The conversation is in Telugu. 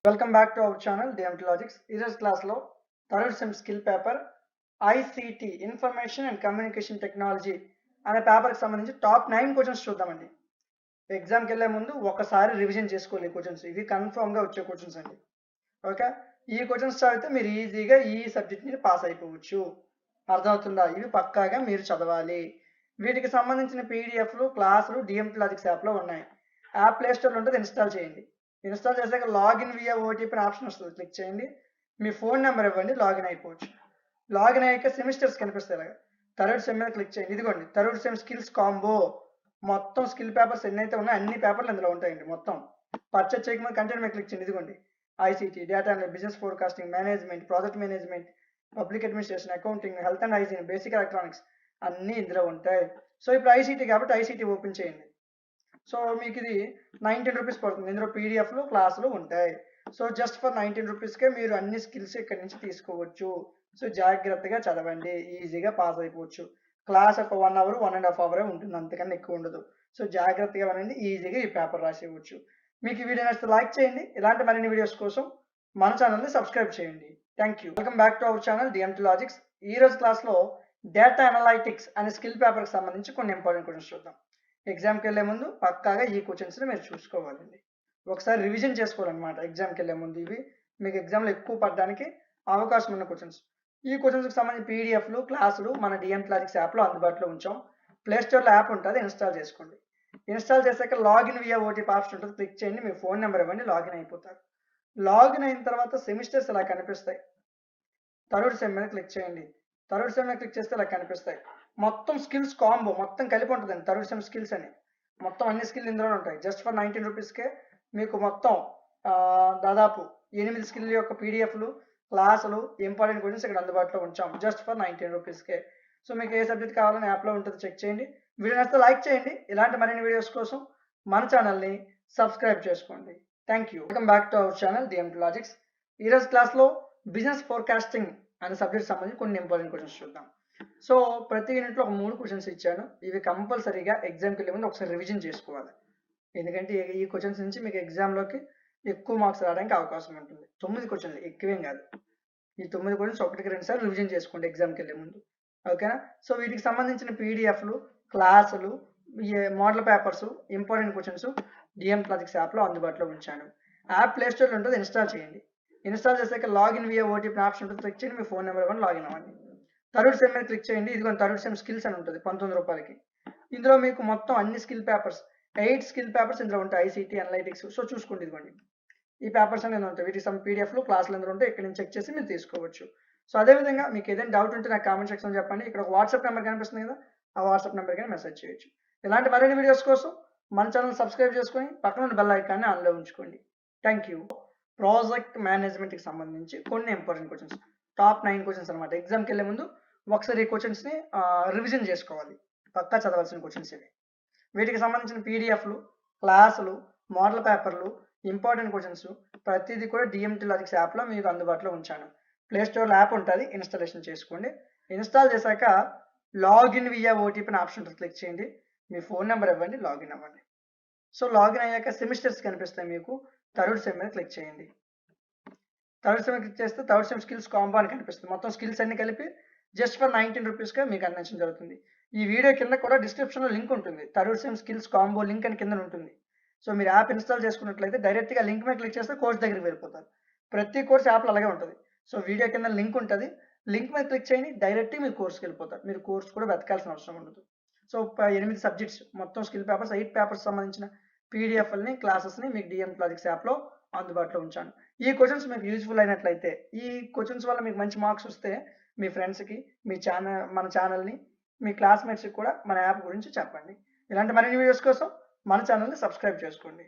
Welcome back to our channel DMT logics. ఈరోజు క్లాస్లో third sem skill paper ICT information and communication technology అనే పేపర్కి సంబంధించి టాప్ 9 క్వశ్చన్స్ చూద్దామండి. ఎగ్జామ్కి వెళ్ళే ముందు ఒకసారి రివిజన్ చేసుకోవాలి. క్వశ్చన్స్ ఇవి కన్ఫర్మ్గా వచ్చే క్వశ్చన్స్ అండి. ఓకే, ఈ క్వశ్చన్స్ చదివితే మీరు ఈజీగా ఈ సబ్జెక్ట్ని పాస్ అయిపోవచ్చు. అర్థమవుతుందా? ఇవి పక్కాగా మీరు చదవాలి. వీటికి సంబంధించిన పీడిఎఫ్లు క్లాసులు డిఎంటీ లాజిక్స్ యాప్లో ఉన్నాయి. యాప్ ప్లే స్టోర్లో ఉంటుంది, ఇన్స్టాల్ చేయండి. ఇన్స్టాల్ చేశాక లాగిన్ వియా ఓటీపీ అని ఆప్షన్ వస్తుంది, క్లిక్ చేయండి. మీ ఫోన్ నెంబర్ ఇవ్వండి, లాగిన్ అయిపోవచ్చు. లాగిన్ అయ్యాక సెమిస్టర్స్ కనిపిస్తాయి. ఇలాగా థర్డ్ సెమ్ మీద క్లిక్ చేయండి. ఇదిగోండి థర్డ్ సెమ్ స్కిల్స్ కాంబో. మొత్తం స్కిల్ పేపర్స్ ఎన్నైతే ఉన్నాయో అన్ని పేపర్లు ఇందులో ఉంటాయండి. మొత్తం పర్చేజ్ చేయకముందు కంటెంట్ మీద క్లిక్ చేయండి. ఇదిగోండి ICT, data and business forecasting, management, project management, public administration, accounting, health and hygiene, basic electronics అన్నీ ఇందులో ఉంటాయి. సో ఇప్పుడు ఐసిటీ కాబట్టి ఐసిటీ ఓపెన్ చేయండి. సో మీకు ఇది 19 రూపీస్ పడుతుంది. ఇందులో పీడిఎఫ్లు క్లాసులు ఉంటాయి. సో జస్ట్ ఫర్ 19 రూపీస్కే మీరు అన్ని స్కిల్స్ ఇక్కడి నుంచి తీసుకోవచ్చు. సో జాగ్రత్తగా చదవండి, ఈజీగా పాస్ అయిపోవచ్చు. క్లాస్ ఒక 1 అవర్ 1.5 అవర్ ఉంటుంది, అంతకన్నా ఎక్కువ ఉండదు. సో జాగ్రత్తగా వినండి, ఈజీగా ఈ పేపర్ రాసేయవచ్చు. మీకు ఈ వీడియో నచ్చితే లైక్ చేయండి. ఇలాంటి మరిన్ని వీడియోస్ కోసం మన ఛానల్ని సబ్స్క్రైబ్ చేయండి. Thank you. Welcome back to our channel DMT logics. ఈ రోజు క్లాస్లో డేటా అనలైటిక్స్ అనే స్కిల్ పేపర్కి సంబంధించి కొన్ని ఇంపార్టెంట్ క్వశ్చన్స్ చూద్దాం. ఎగ్జామ్కి వెళ్ళే ముందు పక్కాగా ఈ క్వశ్చన్స్ని మీరు చూసుకోవాలండి. ఒకసారి రివిజన్ చేసుకోవాలన్నమాట. ఎగ్జామ్కి వెళ్ళే ముందు ఇవి మీకు ఎగ్జామ్లో ఎక్కువ పడడానికి అవకాశం ఉన్న క్వశ్చన్స్. ఈ క్వశ్చన్స్కి సంబంధించి పీడిఎఫ్లు క్లాసులు మన డిఎంటీ లాజిక్స్ యాప్లో అందుబాటులో ఉంచాం. ప్లేస్టోర్లో యాప్ ఉంటుంది, ఇన్స్టాల్ చేసుకోండి. ఇన్స్టాల్ చేశాక లాగిన్ వియా ఓటీపీ ఆప్షన్ ఉంటుంది, క్లిక్ చేయండి. మీ ఫోన్ నెంబర్ ఇవ్వండి, లాగిన్ అయిపోతారు. లాగిన్ అయిన తర్వాత సెమిస్టర్స్ ఇలా కనిపిస్తాయి. థర్డ్ సెమ్ మీద క్లిక్ చేయండి. థర్డ్ సెమ్ మీద క్లిక్ చేస్తే ఇలా కనిపిస్తాయి. మొత్తం స్కిల్స్ కాంబో మొత్తం కలిపి ఉంటుందండి థర్డ్ సెమ్ స్కిల్స్ అని. మొత్తం అన్ని స్కిల్ ఇందులోనే ఉంటాయి. జస్ట్ ఫర్ 19 రూపీస్కే మీకు మొత్తం దాదాపు 8 స్కిల్ యొక్క పీడిఎఫ్లు క్లాసులు ఇంపార్టెంట్ క్వశ్చన్స్ ఇక్కడ అందుబాటులో ఉంచాం. జస్ట్ ఫర్ 19 రూపీస్కే. సో మీకు ఏ సబ్జెక్ట్ కావాలని యాప్లో ఉంటుంది, చెక్ చేయండి. వీడియో నచ్చితే లైక్ చేయండి. ఇలాంటి మరిన్ని వీడియోస్ కోసం మన ఛానల్ని సబ్స్క్రైబ్ చేసుకోండి. Thank you. Welcome back to our channel DMT logics. ఈరోజు క్లాస్లో బిజినెస్ ఫోర్కాస్టింగ్ అనే సబ్జెక్ట్ సంబంధించి కొన్ని ఇంపార్టెంట్ క్వశ్చన్స్ చూద్దాం. సో ప్రతి యూనిట్లో ఒక 3 క్వశ్చన్స్ ఇచ్చాను. ఇవి కంపల్సరీగా ఎగ్జామ్కి వెళ్ళే ముందు ఒకసారి రివిజన్ చేసుకోవాలి. ఎందుకంటే ఈ క్వశ్చన్స్ నుంచి మీకు ఎగ్జామ్లోకి ఎక్కువ మార్క్స్ రావడానికి అవకాశం ఉంటుంది. 9 క్వశ్చన్లు, ఎక్కువేం కాదు. ఈ 9 క్వశ్చన్స్ 1కి 2 సార్లు రివిజన్ చేసుకోండి ఎగ్జామ్కి వెళ్ళే ముందు. ఓకేనా? సో వీటికి సంబంధించిన పీడిఎఫ్లు క్లాసులు model papers important questions DMT logics యాప్లో అందుబాటులో ఉంచాను. యాప్ ప్లే స్టోర్లో ఉంటుంది, ఇన్స్టాల్ చేయండి. ఇన్స్టాల్ చేశాక లాగిన్ వియా ఓటీపీ ఆప్షన్ ఉంటుంది, క్లిక్ చేయండి. మీ ఫోన్ నెంబర్ ఇవ్వండి, లాగిన్ అవ్వండి. థర్డ్ సెమ్ మీద క్లిక్ చేయండి. ఇదిగో థర్డ్ సెమ్ స్కిల్స్ అని ఉంటుంది 19 రూపాయలకి. ఇందులో మీకు మొత్తం అన్ని స్కిల్ పేపర్స్ 8 స్కిల్ పేపర్స్ ఇందులో ఉంటాయి. ICT analytics. సో చూసుకోండి, ఇదిగోండి ఈ పేపర్స్ అనేది ఉంటాయి. వీటికి సమ్ పీడిఎఫ్లు క్లాసులు అందరూ ఉంటాయి. ఇక్కడ నుంచి చెక్ చేసి మీరు తీసుకోవచ్చు. సో అదేవిధంగా మీకు ఏదైనా డౌట్ ఉంటే నాకు కామెంట్ సెక్షన్ చెప్పండి. ఇక్కడ ఒక వాట్సాప్ నెంబర్ కనిపిస్తుంది కదా, ఆ వాట్సాప్ నెంబర్కి మెసేజ్ చేయొచ్చు. ఇలాంటి మరిన్ని వీడియోస్ కోసం మన ఛానల్ సబ్స్క్రైబ్ చేసుకొని పక్కన ఉన్న బెల్ ఐకాన్ని ఆన్లో ఉంచుకోండి. Thank you. ప్రాజెక్ట్ మేనేజ్మెంట్కి సంబంధించి కొన్ని ఇంపార్టెంట్ క్వశ్చన్స్, టాప్ 9 క్వశ్చన్స్ అనమాట. ఎగ్జామ్కి వెళ్ళే ముందు ఒకసారి ఈ క్వశ్చన్స్ని రివిజన్ చేసుకోవాలి. పక్కా చదవాల్సిన క్వశ్చన్స్ ఇవి. వీటికి సంబంధించిన పీడిఎఫ్లు క్లాసులు మోడల్ పేపర్లు ఇంపార్టెంట్ క్వశ్చన్స్ ప్రతిదీ కూడా డిఎంటీ లాజిక్స్ యాప్లో మీకు అందుబాటులో ఉంచాను. ప్లే స్టోర్లో యాప్ ఉంటుంది, ఇన్స్టాలేషన్ చేసుకోండి. ఇన్స్టాల్ చేశాక లాగిన్ వియా ఓటీపీ అని ఆప్షన్ ఉంటుంది, క్లిక్ చేయండి. మీ ఫోన్ నెంబర్ ఇవ్వండి, లాగిన్ అవ్వండి. సో లాగిన్ అయ్యాక సెమిస్టర్స్ కనిపిస్తాయి మీకు. థర్డ్ సెమ్ మీద క్లిక్ చేయండి. థర్డ్ సెమ్ క్లిక్ చేస్తే థర్డ్ సెమ్ స్కిల్స్ కాంబో అని కనిపిస్తుంది. మొత్తం స్కిల్స్ అన్ని కలిపి జస్ట్ ఫర్ 19 రూపీస్గా మీకు అందించడం జరుగుతుంది. ఈ వీడియో కింద కూడా డిస్క్రిప్షన్లో లింక్ ఉంటుంది. Third sem skills combo link అని కింద ఉంటుంది. సో మీరు యాప్ ఇన్స్టాల్ చేసుకున్నట్లయితే డైరెక్ట్గా లింక్ మీద క్లిక్ చేస్తే కోర్స్ దగ్గరికి వెళ్ళిపోతారు. ప్రతి కోర్స్ యాప్లో అలాగే ఉంటుంది. సో వీడియో కింద లింక్ ఉంటుంది, లింక్ మీద క్లిక్ చేయండి, డైరెక్ట్గా మీరు కోర్స్కి వెళ్ళిపోతారు. మీరు కోర్స్ కూడా వెతకాల్సిన అవసరం ఉండదు. సో 8 సబ్జెక్ట్స్ మొత్తం స్కిల్ పేపర్స్ 8 పేపర్స్ సంబంధించిన పీడిఎఫ్ని క్లాసెస్ని మీకు డిఎంటీ లాజిక్స్ యాప్లో అందుబాటులో ఉంచాను. ఈ క్వశ్చన్స్ మీకు యూజ్ఫుల్ అయినట్లయితే, ఈ క్వశ్చన్స్ వల్ల మీకు మంచి మార్క్స్ వస్తే మీ ఫ్రెండ్స్కి మన ఛానల్ని మీ క్లాస్మేట్స్కి కూడా మన యాప్ గురించి చెప్పండి. ఇలాంటి మరిన్ని వీడియోస్ కోసం మన ఛానల్ని సబ్స్క్రైబ్ చేసుకోండి.